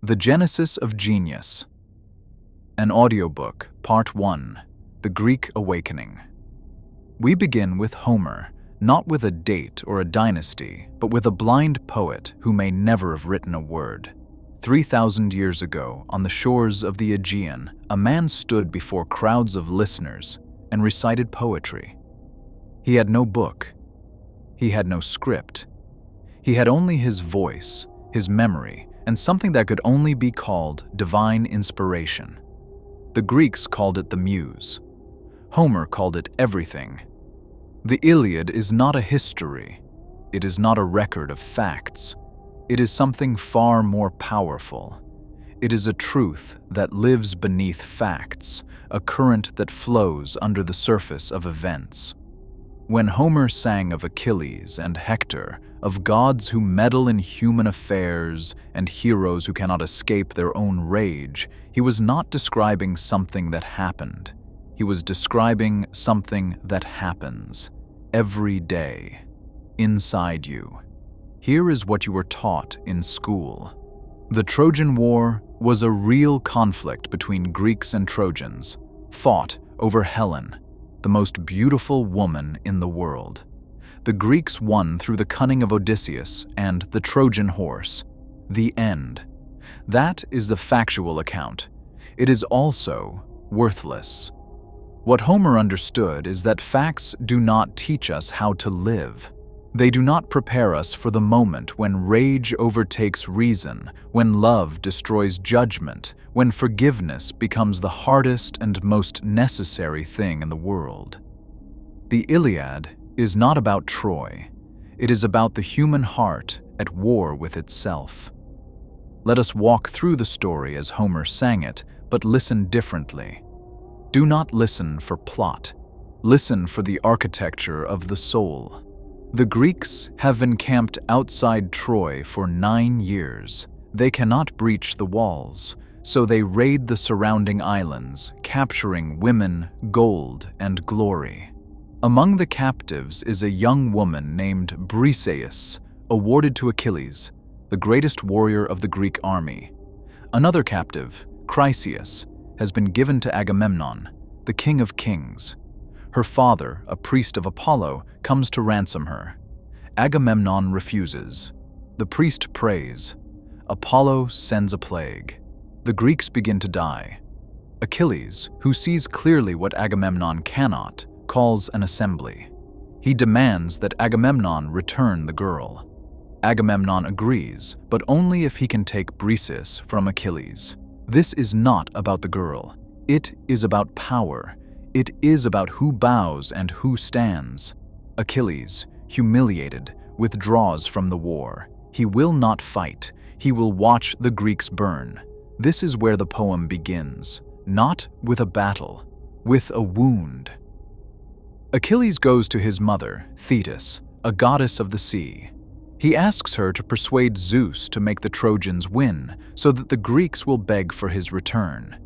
The Genesis of Genius. An Audiobook, Part 1, The Greek Awakening. We begin with Homer, not with a date or a dynasty, but with a blind poet who may never have written a word. 3,000 years ago, on the shores of the Aegean, a man stood before crowds of listeners and recited poetry. He had no book. He had no script. He had only his voice, his memory, and something that could only be called divine inspiration. The Greeks called it the muse. Homer called it everything. The Iliad is not a history. It is not a record of facts. It is something far more powerful. It is a truth that lives beneath facts, a current that flows under the surface of events. When Homer sang of Achilles and Hector, of gods who meddle in human affairs and heroes who cannot escape their own rage, he was not describing something that happened. He was describing something that happens every day, inside you. Here is what you were taught in school. The Trojan War was a real conflict between Greeks and Trojans, fought over Helen, the most beautiful woman in the world. The Greeks won through the cunning of Odysseus and the Trojan horse. The end. That is the factual account. It is also worthless. What Homer understood is that facts do not teach us how to live. They do not prepare us for the moment when rage overtakes reason, when love destroys judgment, when forgiveness becomes the hardest and most necessary thing in the world. The Iliad is not about Troy. It is about the human heart at war with itself. Let us walk through the story as Homer sang it, but listen differently. Do not listen for plot. Listen for the architecture of the soul. The Greeks have encamped outside Troy for 9 years. They cannot breach the walls, so they raid the surrounding islands, capturing women, gold, and glory. Among the captives is a young woman named Briseis, awarded to Achilles, the greatest warrior of the Greek army. Another captive, Chryseis, has been given to Agamemnon, the king of kings. Her father, a priest of Apollo, comes to ransom her. Agamemnon refuses. The priest prays. Apollo sends a plague. The Greeks begin to die. Achilles, who sees clearly what Agamemnon cannot, calls an assembly. He demands that Agamemnon return the girl. Agamemnon agrees, but only if he can take Briseis from Achilles. This is not about the girl. It is about power. It is about who bows and who stands. Achilles, humiliated, withdraws from the war. He will not fight. He will watch the Greeks burn. This is where the poem begins, not with a battle, with a wound. Achilles goes to his mother, Thetis, a goddess of the sea. He asks her to persuade Zeus to make the Trojans win so that the Greeks will beg for his return.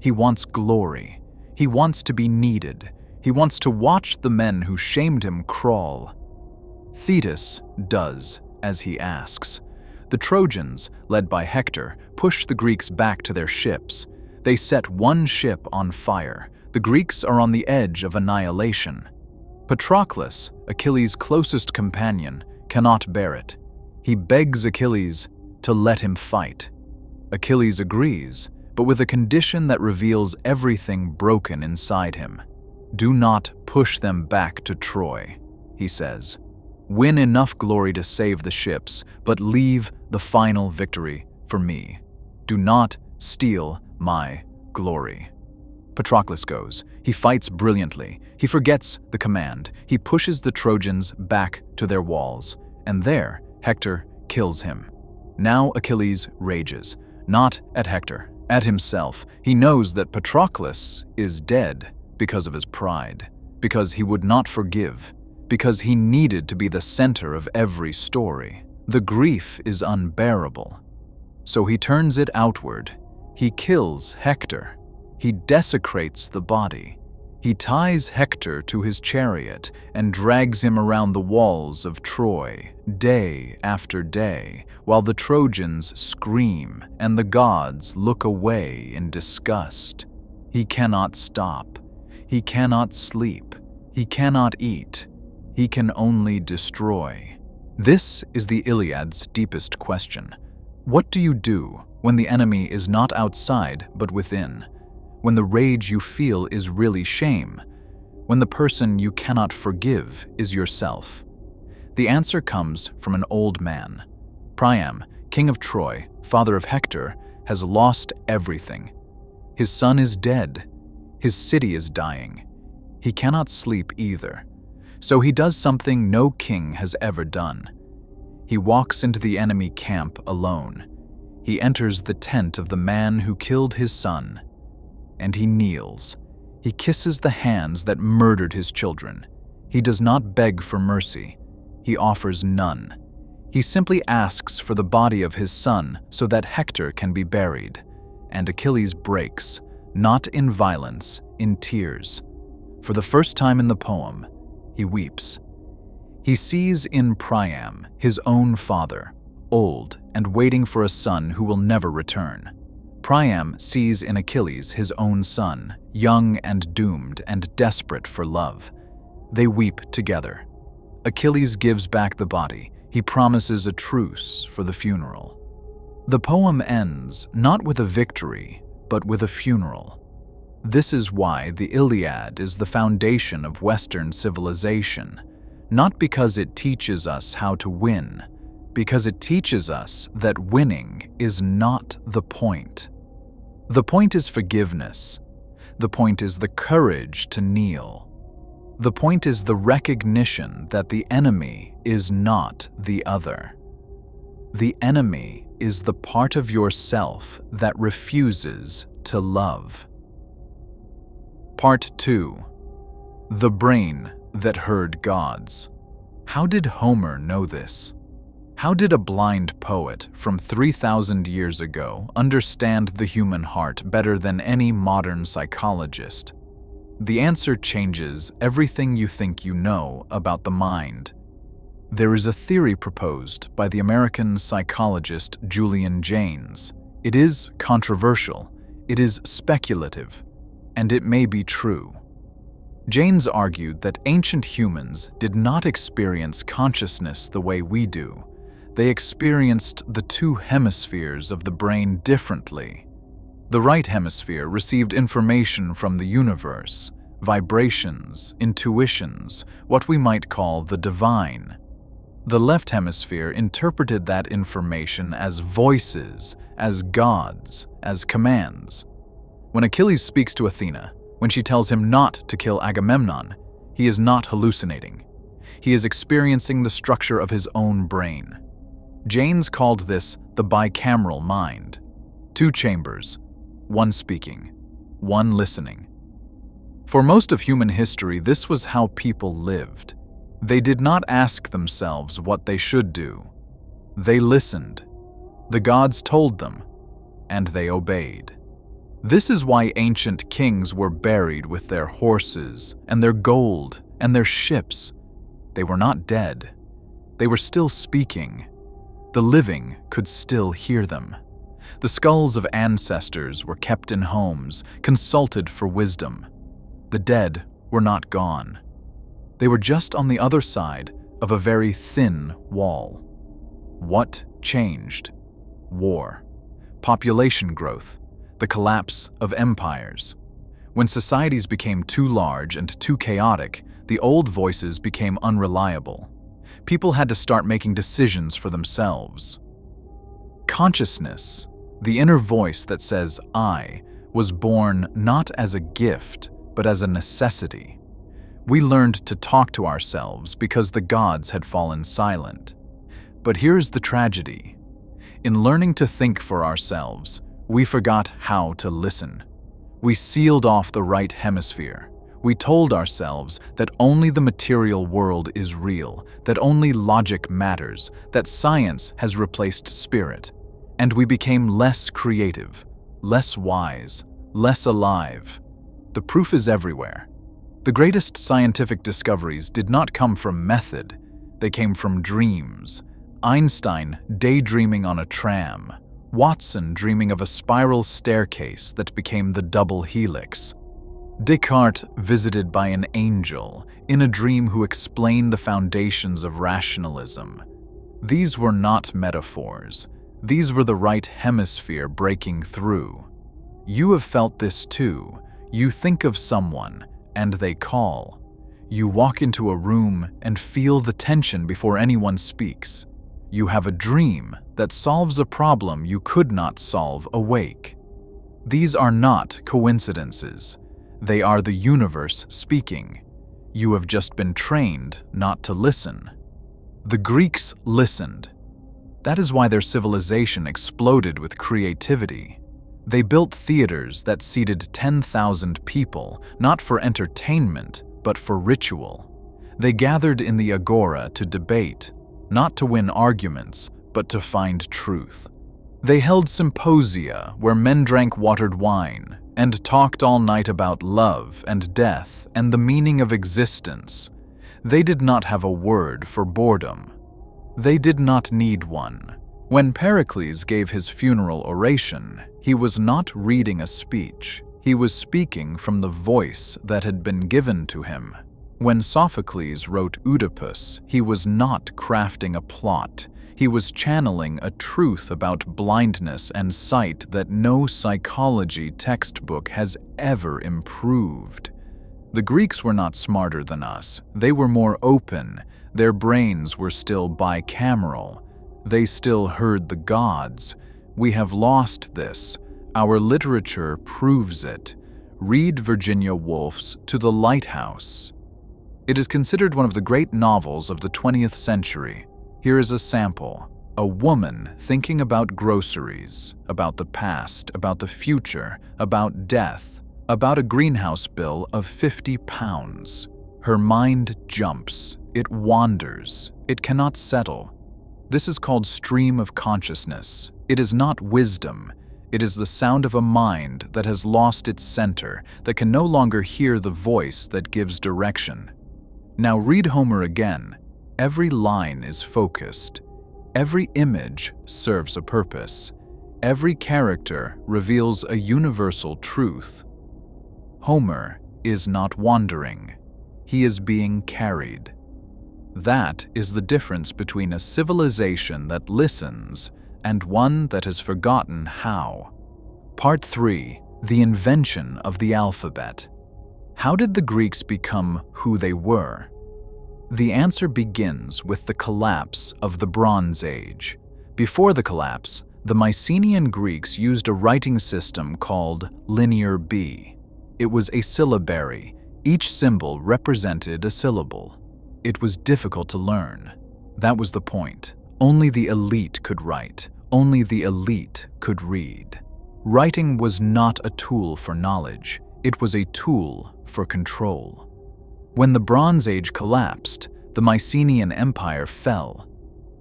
He wants glory. He wants to be needed. He wants to watch the men who shamed him crawl. Thetis does as he asks. The Trojans, led by Hector, push the Greeks back to their ships. They set one ship on fire. The Greeks are on the edge of annihilation. Patroclus, Achilles' closest companion, cannot bear it. He begs Achilles to let him fight. Achilles agrees, but with a condition that reveals everything broken inside him. Do not push them back to Troy, he says. Win enough glory to save the ships, but leave the final victory for me. Do not steal my glory. Patroclus goes. He fights brilliantly. He forgets the command. He pushes the Trojans back to their walls. And there, Hector kills him. Now Achilles rages, not at Hector, at himself. He knows that Patroclus is dead because of his pride, because he would not forgive, because he needed to be the center of every story. The grief is unbearable. So he turns it outward. He kills Hector. He desecrates the body. He ties Hector to his chariot and drags him around the walls of Troy day after day, while the Trojans scream and the gods look away in disgust. He cannot stop. He cannot sleep. He cannot eat. He can only destroy. This is the Iliad's deepest question. What do you do when the enemy is not outside but within? When the rage you feel is really shame? When the person you cannot forgive is yourself? The answer comes from an old man. Priam, king of Troy, father of Hector, has lost everything. His son is dead. His city is dying. He cannot sleep either. So he does something no king has ever done. He walks into the enemy camp alone. He enters the tent of the man who killed his son, and he kneels. He kisses the hands that murdered his children. He does not beg for mercy. He offers none. He simply asks for the body of his son so that Hector can be buried. And Achilles breaks, not in violence, in tears. For the first time in the poem, he weeps. He sees in Priam his own father, old and waiting for a son who will never return. Priam sees in Achilles his own son, young and doomed and desperate for love. They weep together. Achilles gives back the body. He promises a truce for the funeral. The poem ends not with a victory, but with a funeral. This is why the Iliad is the foundation of Western civilization, not because it teaches us how to win, because it teaches us that winning is not the point. The point is forgiveness. The point is the courage to kneel. The point is the recognition that the enemy is not the other. The enemy is the part of yourself that refuses to love. Part 2. The brain that heard gods. How did Homer know this? How did a blind poet from 3,000 years ago understand the human heart better than any modern psychologist? The answer changes everything you think you know about the mind. There is a theory proposed by the American psychologist Julian Jaynes. It is controversial, it is speculative, and it may be true. Jaynes argued that ancient humans did not experience consciousness the way we do. They experienced the two hemispheres of the brain differently. The right hemisphere received information from the universe, vibrations, intuitions, what we might call the divine. The left hemisphere interpreted that information as voices, as gods, as commands. When Achilles speaks to Athena, when she tells him not to kill Agamemnon, he is not hallucinating. He is experiencing the structure of his own brain. Jaynes called this the bicameral mind. Two chambers, one speaking, one listening. For most of human history, this was how people lived. They did not ask themselves what they should do. They listened. The gods told them, and they obeyed. This is why ancient kings were buried with their horses and their gold and their ships. They were not dead. They were still speaking. The living could still hear them. The skulls of ancestors were kept in homes, consulted for wisdom. The dead were not gone. They were just on the other side of a very thin wall. What changed? War, population growth, the collapse of empires. When societies became too large and too chaotic, the old voices became unreliable. People had to start making decisions for themselves. Consciousness, the inner voice that says I, was born not as a gift, but as a necessity. We learned to talk to ourselves because the gods had fallen silent. But here's the tragedy. In learning to think for ourselves, we forgot how to listen. We sealed off the right hemisphere. We told ourselves that only the material world is real, that only logic matters, that science has replaced spirit. And we became less creative, less wise, less alive. The proof is everywhere. The greatest scientific discoveries did not come from method, they came from dreams. Einstein daydreaming on a tram, Watson dreaming of a spiral staircase that became the double helix, Descartes visited by an angel in a dream who explained the foundations of rationalism. These were not metaphors. These were the right hemisphere breaking through. You have felt this too. You think of someone, and they call. You walk into a room and feel the tension before anyone speaks. You have a dream that solves a problem you could not solve awake. These are not coincidences. They are the universe speaking. You have just been trained not to listen. The Greeks listened. That is why their civilization exploded with creativity. They built theaters that seated 10,000 people, not for entertainment, but for ritual. They gathered in the agora to debate, not to win arguments, but to find truth. They held symposia where men drank watered wine and talked all night about love and death and the meaning of existence. They did not have a word for boredom. They did not need one. When Pericles gave his funeral oration, he was not reading a speech. He was speaking from the voice that had been given to him. When Sophocles wrote Oedipus, he was not crafting a plot. He was channeling a truth about blindness and sight that no psychology textbook has ever improved. The Greeks were not smarter than us. They were more open. Their brains were still bicameral. They still heard the gods. We have lost this. Our literature proves it. Read Virginia Woolf's To the Lighthouse. It is considered one of the great novels of the 20th century. Here is a sample. A woman thinking about groceries, about the past, about the future, about death, about a greenhouse bill of 50 pounds. Her mind jumps. It wanders. It cannot settle. This is called stream of consciousness. It is not wisdom. It is the sound of a mind that has lost its center, that can no longer hear the voice that gives direction. Now read Homer again. Every line is focused. Every image serves a purpose. Every character reveals a universal truth. Homer is not wandering. He is being carried. That is the difference between a civilization that listens and one that has forgotten how. Part 3. The invention of the alphabet. How did the Greeks become who they were? The answer begins with the collapse of the Bronze Age. Before the collapse, the Mycenaean Greeks used a writing system called Linear B. It was asyllabary. Each symbol represented a syllable. It was difficult to learn. That was the point. Only the elite could write. Only the elite could read. Writing was not a tool for knowledge. It was a tool for control. When the Bronze Age collapsed, the Mycenaean Empire fell.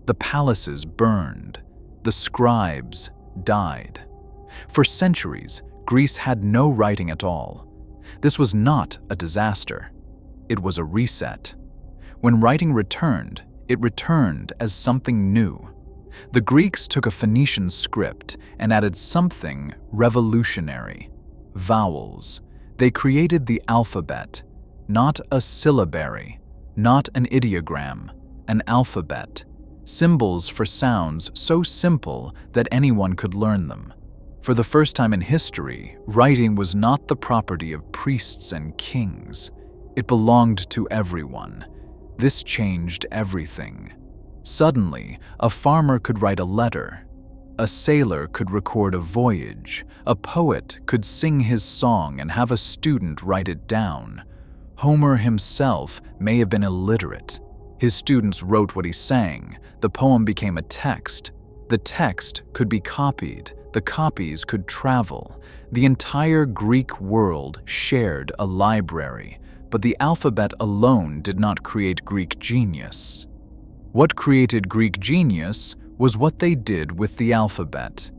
The palaces burned. The scribes died. For centuries, Greece had no writing at all. This was not a disaster. It was a reset. When writing returned, it returned as something new. The Greeks took a Phoenician script and added something revolutionary: vowels. They created the alphabet, not a syllabary, not an ideogram, an alphabet. Symbols for sounds so simple that anyone could learn them. For the first time in history, writing was not the property of priests and kings. It belonged to everyone. This changed everything. Suddenly, a farmer could write a letter. A sailor could record a voyage. A poet could sing his song and have a student write it down. Homer himself may have been illiterate. His students wrote what he sang. The poem became a text. The text could be copied. The copies could travel. The entire Greek world shared a library, but the alphabet alone did not create Greek genius. What created Greek genius was what they did with the alphabet.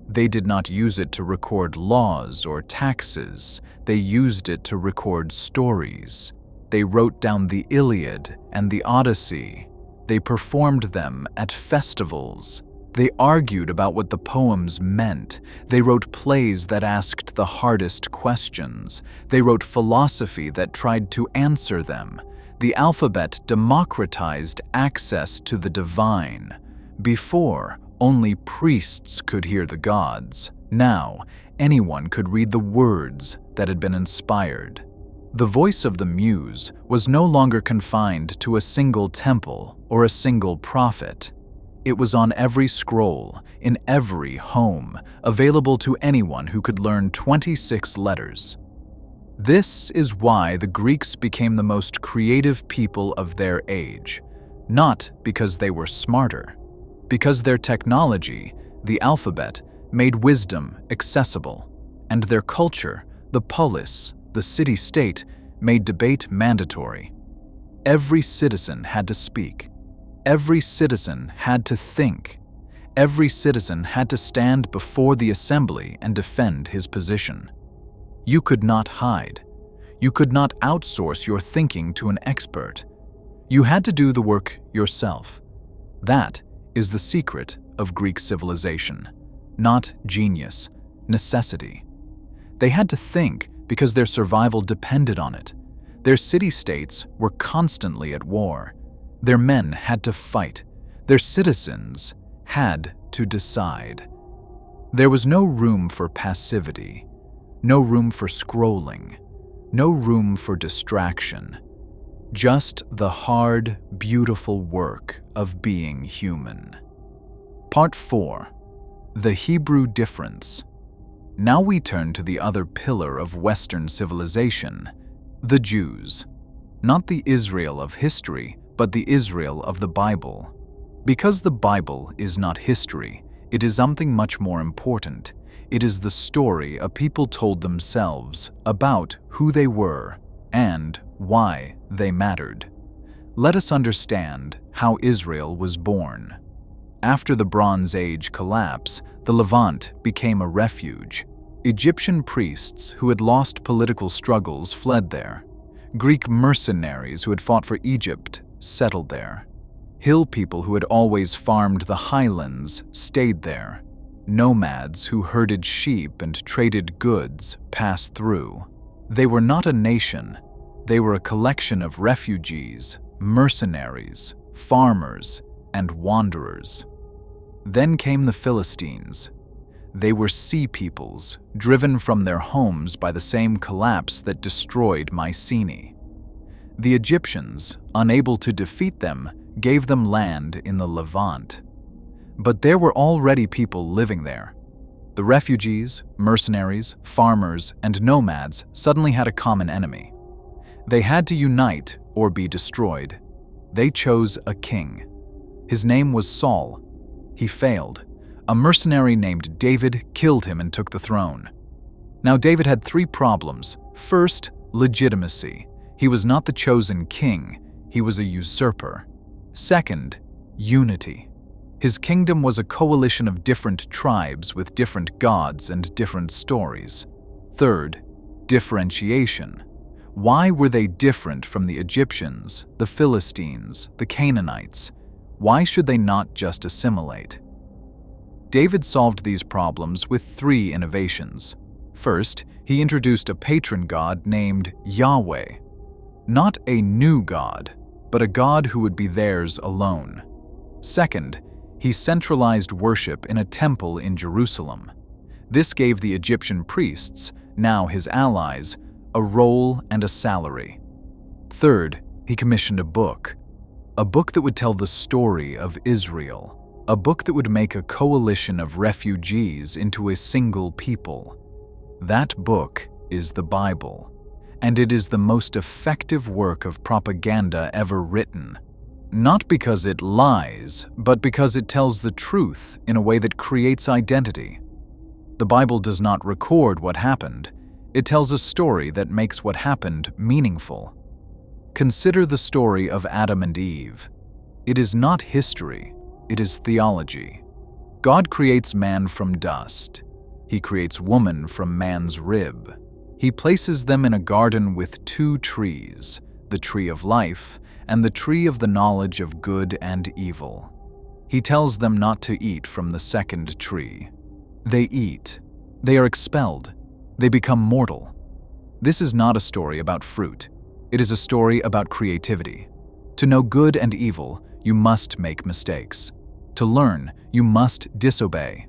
They did not use it to record laws or taxes. They used it to record stories. They wrote down the Iliad and the Odyssey. They performed them at festivals. They argued about what the poems meant. They wrote plays that asked the hardest questions. They wrote philosophy that tried to answer them. The alphabet democratized access to the divine. Before, only priests could hear the gods. Now, anyone could read the words that had been inspired. The voice of the muse was no longer confined to a single temple or a single prophet. It was on every scroll, in every home, available to anyone who could learn 26 letters. This is why the Greeks became the most creative people of their age, not because they were smarter, because their technology, the alphabet, made wisdom accessible, and their culture, the polis, the city-state, made debate mandatory. Every citizen had to speak. Every citizen had to think. Every citizen had to stand before the assembly and defend his position. You could not hide. You could not outsource your thinking to an expert. You had to do the work yourself. That is the secret of Greek civilization, not genius, necessity. They had to think because their survival depended on it. Their city-states were constantly at war. Their men had to fight. Their citizens had to decide. There was no room for passivity, no room for scrolling, no room for distraction. Just the hard, beautiful work of being human. Part 4. The Hebrew Difference. Now we turn to the other pillar of Western civilization, the Jews. Not the Israel of history, but the Israel of the Bible. Because the Bible is not history, it is something much more important. It is the story a people told themselves about who they were and why they mattered. Let us understand how Israel was born. After the Bronze Age collapse, the Levant became a refuge. Egyptian priests who had lost political struggles fled there. Greek mercenaries who had fought for Egypt settled there. Hill people who had always farmed the highlands stayed there. Nomads who herded sheep and traded goods passed through. They were not a nation. They were a collection of refugees, mercenaries, farmers, and wanderers. Then came the Philistines. They were sea peoples, driven from their homes by the same collapse that destroyed Mycenae. The Egyptians, unable to defeat them, gave them land in the Levant. But there were already people living there. The refugees, mercenaries, farmers, and nomads suddenly had a common enemy. They had to unite or be destroyed. They chose a king. His name was Saul. He failed. A mercenary named David killed him and took the throne. Now David had 3 problems. First, legitimacy. He was not the chosen king, he was a usurper. Second, unity. His kingdom was a coalition of different tribes with different gods and different stories. Third, differentiation. Why were they different from the Egyptians, the Philistines, the Canaanites? Why should they not just assimilate? David solved these problems with 3 innovations. First, he introduced a patron god named Yahweh. Not a new god, but a god who would be theirs alone. Second, he centralized worship in a temple in Jerusalem. This gave the Egyptian priests, now his allies, a role and a salary. Third, he commissioned a book that would tell the story of Israel, a book that would make a coalition of refugees into a single people. That book is the Bible, and it is the most effective work of propaganda ever written. Not because it lies, but because it tells the truth in a way that creates identity. The Bible does not record what happened. It tells a story that makes what happened meaningful. Consider the story of Adam and Eve. It is not history, it is theology. God creates man from dust. He creates woman from man's rib. He places them in a garden with 2 trees, the tree of life, and the tree of the knowledge of good and evil. He tells them not to eat from the second tree. They eat. They are expelled. They become mortal. This is not a story about fruit. It is a story about creativity. To know good and evil, you must make mistakes. To learn, you must disobey.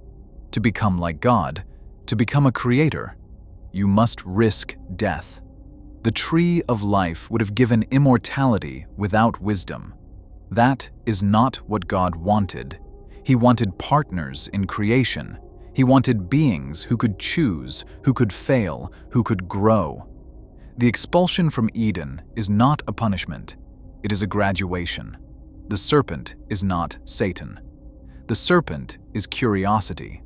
To become like God, to become a creator, you must risk death. The tree of life would have given immortality without wisdom. That is not what God wanted. He wanted partners in creation. He wanted beings who could choose, who could fail, who could grow. The expulsion from Eden is not a punishment. It is a graduation. The serpent is not Satan. The serpent is curiosity.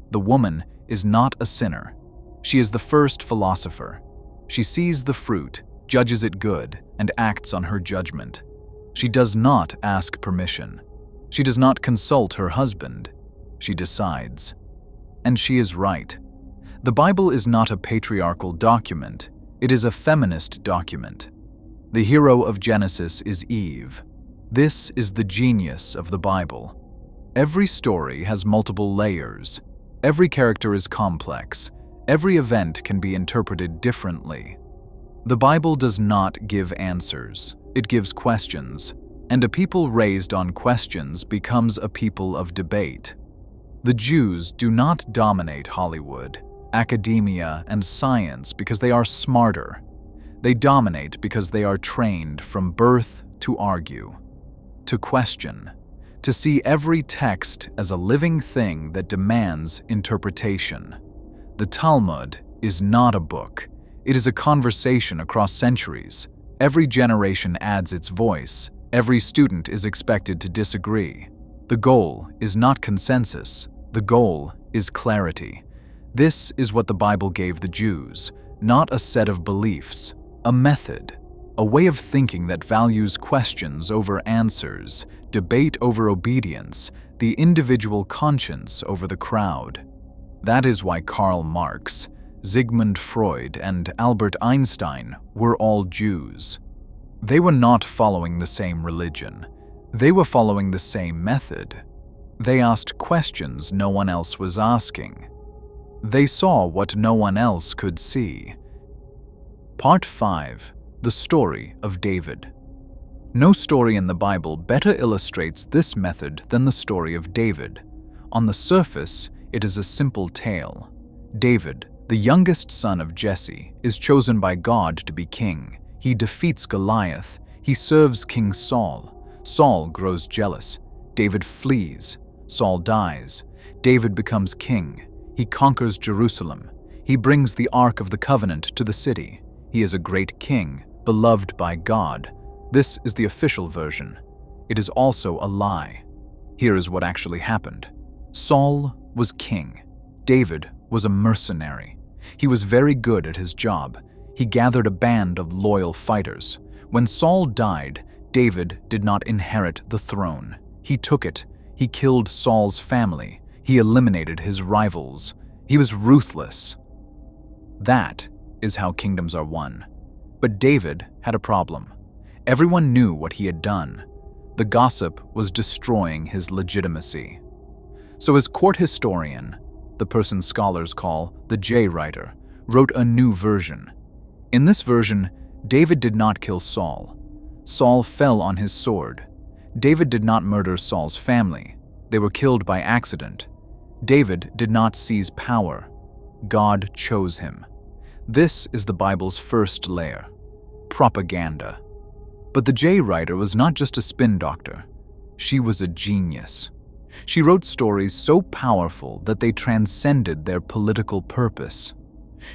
The woman is not a sinner. She is the first philosopher. She sees the fruit, judges it good, and acts on her judgment. She does not ask permission. She does not consult her husband. She decides. And she is right. The Bible is not a patriarchal document. It is a feminist document. The hero of Genesis is Eve. This is the genius of the Bible. Every story has multiple layers. Every character is complex. Every event can be interpreted differently. The Bible does not give answers. It gives questions. And a people raised on questions becomes a people of debate. The Jews do not dominate Hollywood, academia, and science because they are smarter. They dominate because they are trained from birth to argue, to question, to see every text as a living thing that demands interpretation. The Talmud is not a book. It is a conversation across centuries. Every generation adds its voice. Every student is expected to disagree. The goal is not consensus. The goal is clarity. This is what the Bible gave the Jews, not a set of beliefs, a method, a way of thinking that values questions over answers, debate over obedience, the individual conscience over the crowd. That is why Karl Marx, Sigmund Freud, and Albert Einstein were all Jews. They were not following the same religion. They were following the same method. They asked questions no one else was asking. They saw what no one else could see. Part 5. The story of David. No story in the Bible better illustrates this method than the story of David. On the surface, it is a simple tale. David, the youngest son of Jesse, is chosen by God to be king. He defeats Goliath. He serves King Saul. Saul grows jealous. David flees. Saul dies. David becomes king. He conquers Jerusalem. He brings the Ark of the Covenant to the city. He is a great king, beloved by God. This is the official version. It is also a lie. Here is what actually happened. Saul was king. David was a mercenary. He was very good at his job. He gathered a band of loyal fighters. When Saul died, David did not inherit the throne. He took it. He killed Saul's family. He eliminated his rivals. He was ruthless. That is how kingdoms are won. But David had a problem. Everyone knew what he had done. The gossip was destroying his legitimacy. So his court historian, the person scholars call the J-writer, wrote a new version. In this version, David did not kill Saul. Saul fell on his sword. David did not murder Saul's family. They were killed by accident. David did not seize power. God chose him. This is the Bible's first layer, propaganda. But the J-writer was not just a spin doctor. She was a genius. She wrote stories so powerful that they transcended their political purpose.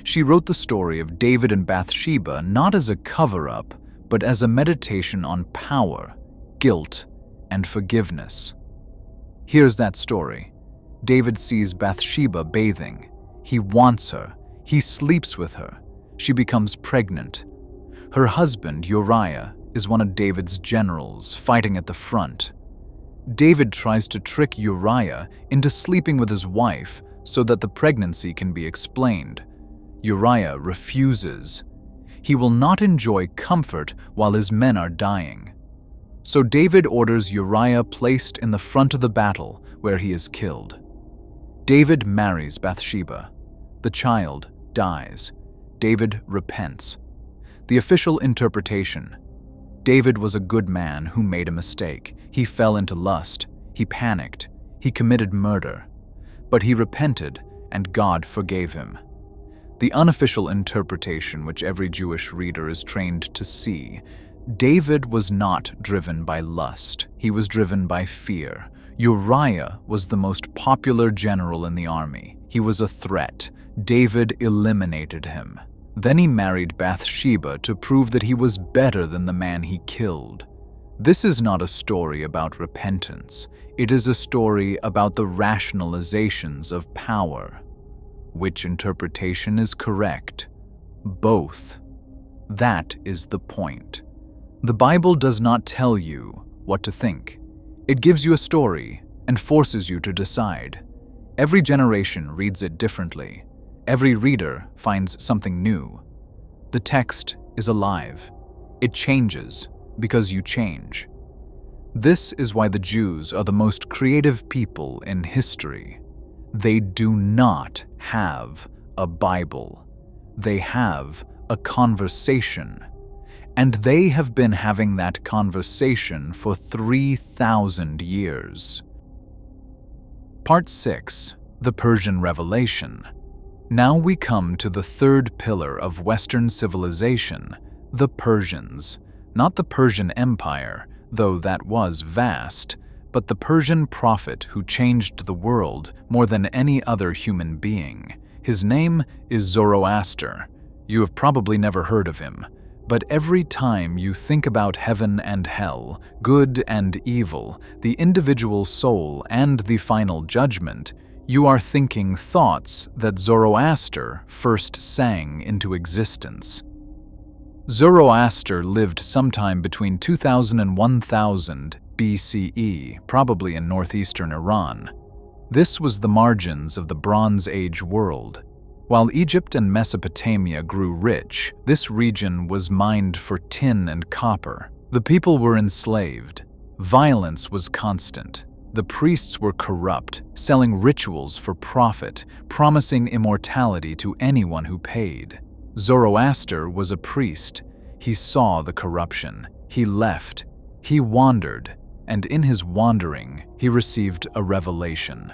She wrote the story of David and Bathsheba not as a cover-up, but as a meditation on power, guilt, and forgiveness. Here's that story. David sees Bathsheba bathing. He wants her. He sleeps with her. She becomes pregnant. Her husband, Uriah, is one of David's generals fighting at the front. David tries to trick Uriah into sleeping with his wife so that the pregnancy can be explained. Uriah refuses. He will not enjoy comfort while his men are dying. So David orders Uriah placed in the front of the battle where he is killed. David marries Bathsheba. The child dies. David repents. The official interpretation: David was a good man who made a mistake. He fell into lust. He panicked. He committed murder. But he repented, and God forgave him. The unofficial interpretation, which every Jewish reader is trained to see: David was not driven by lust. He was driven by fear. Uriah was the most popular general in the army. He was a threat. David eliminated him. Then he married Bathsheba to prove that he was better than the man he killed. This is not a story about repentance. It is a story about the rationalizations of power. Which interpretation is correct? Both. That is the point. The Bible does not tell you what to think. It gives you a story and forces you to decide. Every generation reads it differently. Every reader finds something new. The text is alive. It changes because you change. This is why the Jews are the most creative people in history. They do not have a Bible. They have a conversation. And they have been having that conversation for 3,000 years. Part 6. The Persian Revelation. Now we come to the third pillar of Western civilization, the Persians. Not the Persian Empire, though that was vast, but the Persian prophet who changed the world more than any other human being. His name is Zoroaster. You have probably never heard of him. But every time you think about heaven and hell, good and evil, the individual soul and the final judgment, you are thinking thoughts that Zoroaster first sang into existence. Zoroaster lived sometime between 2000 and 1000 BCE, probably in northeastern Iran. This was the margins of the Bronze Age world. While Egypt and Mesopotamia grew rich, this region was mined for tin and copper. The people were enslaved. Violence was constant. The priests were corrupt, selling rituals for profit, promising immortality to anyone who paid. Zoroaster was a priest. He saw the corruption. He left. He wandered, and in his wandering, he received a revelation.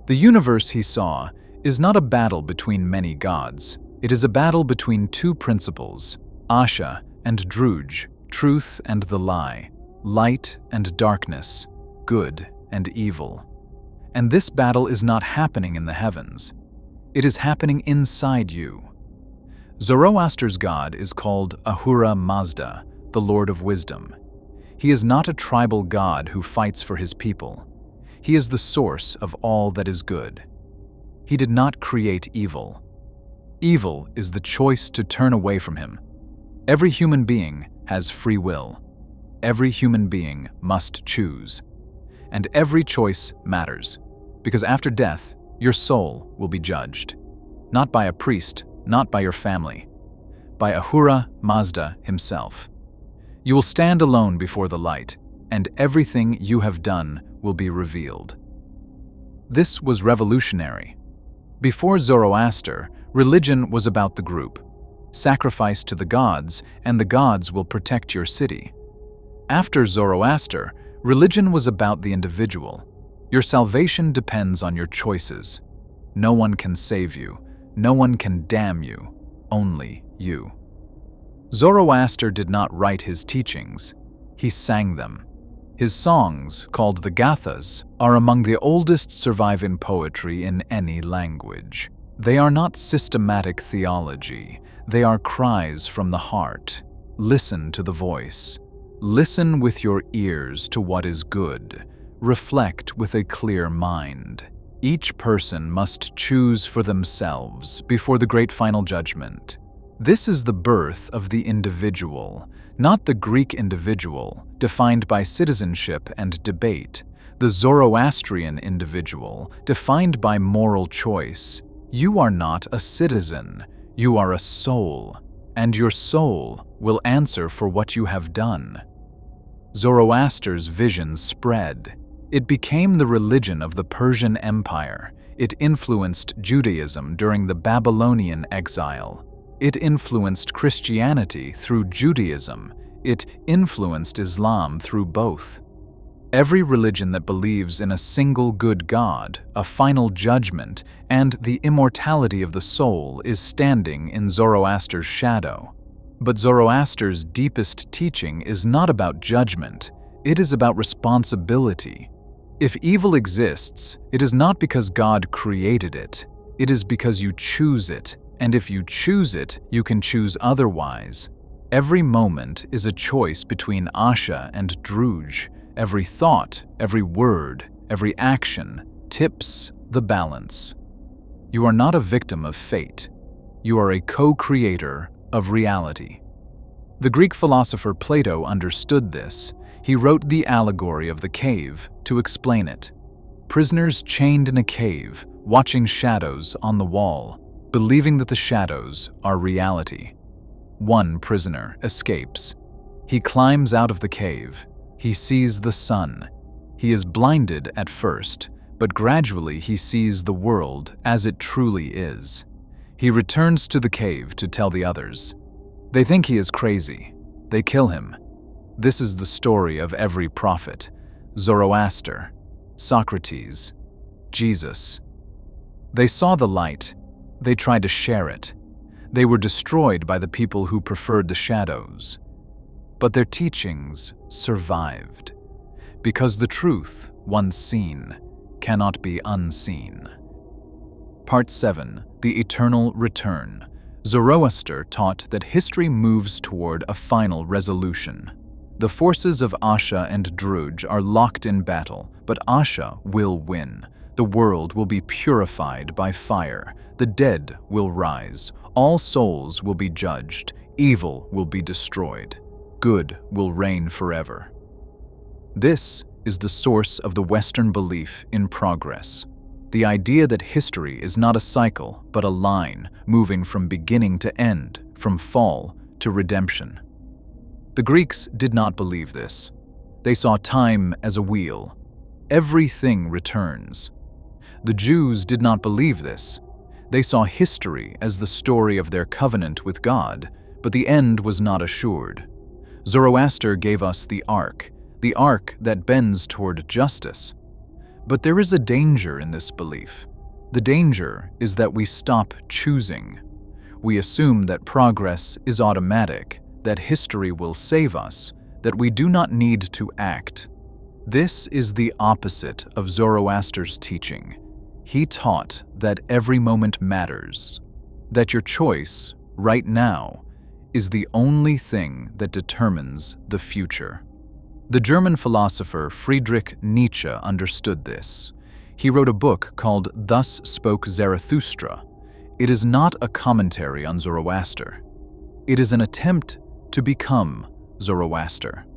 The universe he saw is not a battle between many gods. It is a battle between two principles, Asha and Druj, truth and the lie, light and darkness, good and evil. And this battle is not happening in the heavens. It is happening inside you. Zoroaster's god is called Ahura Mazda, the Lord of Wisdom. He is not a tribal god who fights for his people. He is the source of all that is good. He did not create evil. Evil is the choice to turn away from him. Every human being has free will. Every human being must choose. And every choice matters, because after death, your soul will be judged. Not by a priest, not by your family, by Ahura Mazda himself. You will stand alone before the light, and everything you have done will be revealed. This was revolutionary. Before Zoroaster, religion was about the group. Sacrifice to the gods, and the gods will protect your city. After Zoroaster, religion was about the individual. Your salvation depends on your choices. No one can save you. No one can damn you. Only you. Zoroaster did not write his teachings. He sang them. His songs, called the Gathas, are among the oldest surviving poetry in any language. They are not systematic theology. They are cries from the heart. Listen to the voice. Listen with your ears to what is good. Reflect with a clear mind. Each person must choose for themselves before the great final judgment. This is the birth of the individual, not the Greek individual, defined by citizenship and debate. The Zoroastrian individual, defined by moral choice. You are not a citizen. You are a soul. and your soul will answer for what you have done. Zoroaster's vision spread. It became the religion of the Persian Empire. It influenced Judaism during the Babylonian exile. It influenced Christianity through Judaism. It influenced Islam through both. Every religion that believes in a single good God, a final judgment, and the immortality of the soul is standing in Zoroaster's shadow. But Zoroaster's deepest teaching is not about judgment. It is about responsibility. If evil exists, it is not because God created it. It is because you choose it, and if you choose it, you can choose otherwise. Every moment is a choice between Asha and Druj. Every thought, every word, every action tips the balance. You are not a victim of fate. You are a co-creator of reality. The Greek philosopher Plato understood this. He wrote the allegory of the cave to explain it. Prisoners chained in a cave, watching shadows on the wall, believing that the shadows are reality. One prisoner escapes. He climbs out of the cave. He sees the sun. He is blinded at first, but gradually he sees the world as it truly is. He returns to the cave to tell the others. They think he is crazy. They kill him. This is the story of every prophet: Zoroaster, Socrates, Jesus. They saw the light. They tried to share it. They were destroyed by the people who preferred the shadows. But their teachings survived, because the truth, once seen, cannot be unseen. Part 7. The Eternal Return. Zoroaster taught that history moves toward a final resolution. The forces of Asha and Druj are locked in battle, but Asha will win. The world will be purified by fire. The dead will rise. All souls will be judged. Evil will be destroyed. Good will reign forever. This is the source of the Western belief in progress. The idea that history is not a cycle, but a line, moving from beginning to end, from fall to redemption. The Greeks did not believe this. They saw time as a wheel. Everything returns. The Jews did not believe this. They saw history as the story of their covenant with God, but the end was not assured. Zoroaster gave us the arc that bends toward justice. But there is a danger in this belief. The danger is that we stop choosing. We assume that progress is automatic, that history will save us, that we do not need to act. This is the opposite of Zoroaster's teaching. He taught that every moment matters, that your choice, right now, is the only thing that determines the future. The German philosopher Friedrich Nietzsche understood this. He wrote a book called Thus Spoke Zarathustra. It is not a commentary on Zoroaster. It is an attempt to become Zoroaster.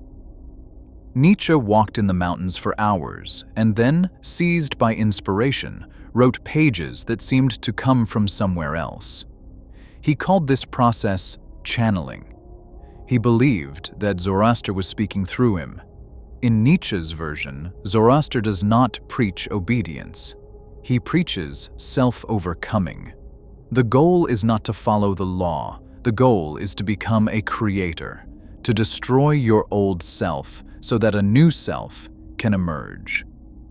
Nietzsche walked in the mountains for hours and then, seized by inspiration, wrote pages that seemed to come from somewhere else. He called this process channeling. He believed that Zoroaster was speaking through him. In Nietzsche's version, Zoroaster does not preach obedience. He preaches self-overcoming. The goal is not to follow the law. The goal is to become a creator, to destroy your old self so that a new self can emerge,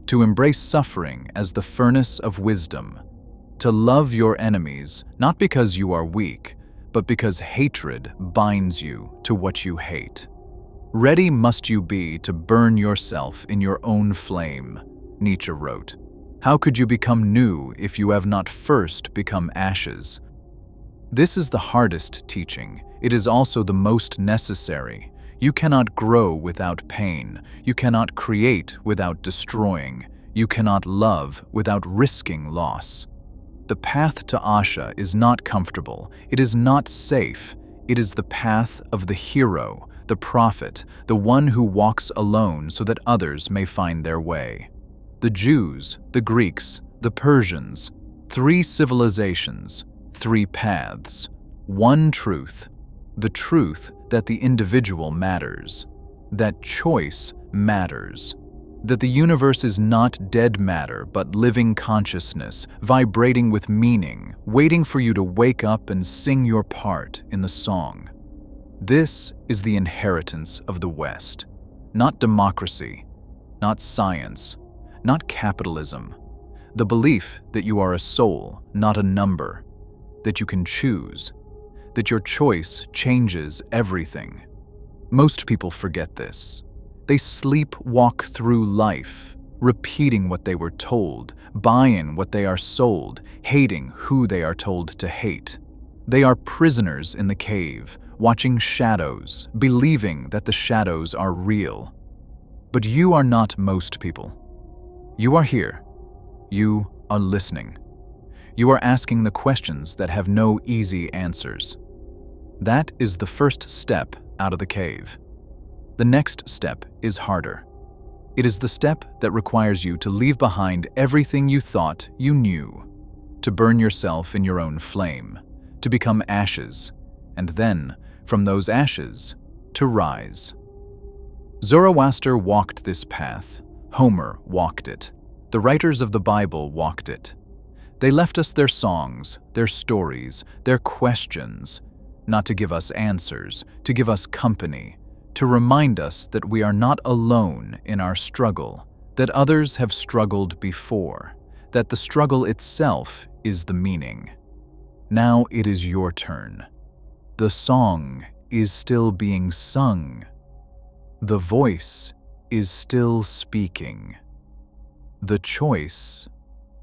to embrace suffering as the furnace of wisdom, to love your enemies not because you are weak, but because hatred binds you to what you hate. Ready must you be to burn yourself in your own flame, Nietzsche wrote. How could you become new if you have not first become ashes? This is the hardest teaching. It is also the most necessary. You cannot grow without pain. You cannot create without destroying. You cannot love without risking loss. The path to Asha is not comfortable. It is not safe. It is the path of the hero, the prophet, the one who walks alone so that others may find their way. The Jews, the Greeks, the Persians, 3 civilizations, 3 paths, 1 truth, The truth that the individual matters, that choice matters, that the universe is not dead matter but living consciousness, vibrating with meaning, waiting for you to wake up and sing your part in the song. This is the inheritance of the West, not democracy, not science, not capitalism. The belief that you are a soul, not a number, that you can choose, that your choice changes everything. Most people forget this. They sleepwalk through life, repeating what they were told, buying what they are sold, hating who they are told to hate. They are prisoners in the cave, watching shadows, believing that the shadows are real. But you are not most people. You are here. You are listening. You are asking the questions that have no easy answers. That is the first step out of the cave. The next step is harder. It is the step that requires you to leave behind everything you thought you knew, to burn yourself in your own flame, to become ashes, and then, from those ashes, to rise. Zoroaster walked this path. Homer walked it. The writers of the Bible walked it. They left us their songs, their stories, their questions, not to give us answers, to give us company, to remind us that we are not alone in our struggle, that others have struggled before, that the struggle itself is the meaning. Now it is your turn. The song is still being sung. The voice is still speaking. The choice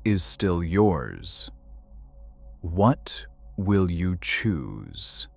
is still yours. What will you choose?